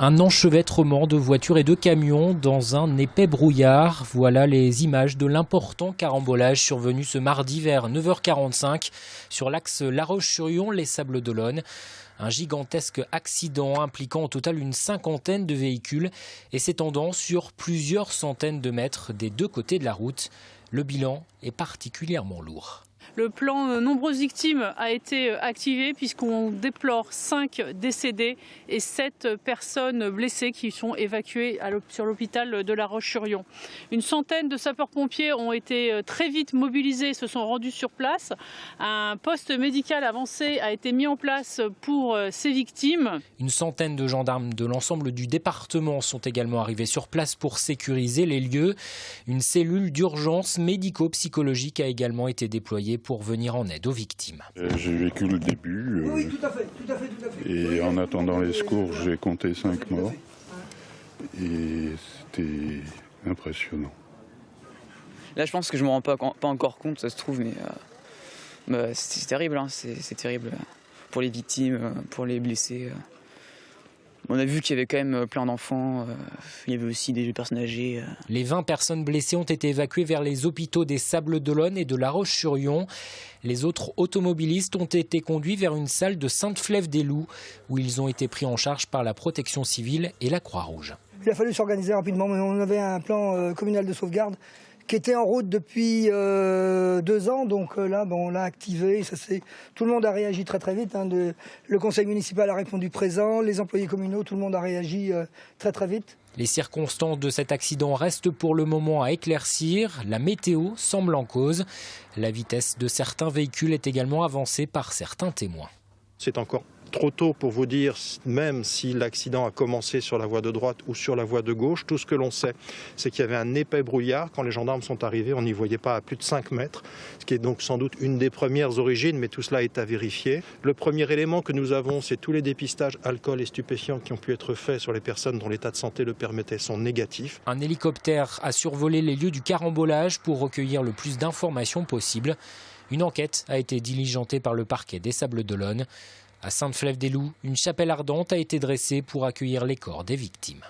Un enchevêtrement de voitures et de camions dans un épais brouillard. Voilà les images de l'important carambolage survenu ce mardi vers 9h45 sur l'axe La Roche-sur-Yon, les Sables-d'Olonne. Un gigantesque accident impliquant au total une cinquantaine de véhicules et s'étendant sur plusieurs centaines de mètres des deux côtés de la route. Le bilan est particulièrement lourd. Le plan nombreuses victimes a été activé puisqu'on déplore 5 décédés et 7 personnes blessées qui sont évacuées sur l'hôpital de La Roche-sur-Yon. Une centaine de sapeurs-pompiers ont été très vite mobilisés et se sont rendus sur place. Un poste médical avancé a été mis en place pour ces victimes. Une centaine de gendarmes de l'ensemble du département sont également arrivés sur place pour sécuriser les lieux. Une cellule d'urgence médico-psychologique a également été déployée pour venir en aide aux victimes. J'ai vécu le début oui, tout à fait. Et en attendant les secours, j'ai compté 5 morts et c'était impressionnant. Là, je pense que je ne me rends pas encore compte, ça se trouve, mais c'est terrible, hein, c'est terrible pour les victimes, pour les blessés. On a vu qu'il y avait quand même plein d'enfants, il y avait aussi des personnes âgées. Les 20 personnes blessées ont été évacuées vers les hôpitaux des Sables-d'Olonne et de La Roche-sur-Yon. Les autres automobilistes ont été conduits vers une salle de Sainte-Flève-des-Loups où ils ont été pris en charge par la protection civile et la Croix-Rouge. Il a fallu s'organiser rapidement, mais on avait un plan communal de sauvegarde qui était en route depuis 2 ans, donc là on l'a activé, tout le monde a réagi très vite, hein, le conseil municipal a répondu présent, les employés communaux, tout le monde a réagi très vite. Les circonstances de cet accident restent pour le moment à éclaircir, la météo semble en cause, la vitesse de certains véhicules est également avancée par certains témoins. C'est encore trop tôt pour vous dire même si l'accident a commencé sur la voie de droite ou sur la voie de gauche. Tout ce que l'on sait, c'est qu'il y avait un épais brouillard. Quand les gendarmes sont arrivés, on n'y voyait pas à plus de 5 mètres, ce qui est donc sans doute une des premières origines, mais tout cela est à vérifier. Le premier élément que nous avons, c'est tous les dépistages alcool et stupéfiants qui ont pu être faits sur les personnes dont l'état de santé le permettait sont négatifs. Un hélicoptère a survolé les lieux du carambolage pour recueillir le plus d'informations possible. Une enquête a été diligentée par le parquet des Sables-d'Olonne. À Sainte-Flève-des-Loups, une chapelle ardente a été dressée pour accueillir les corps des victimes.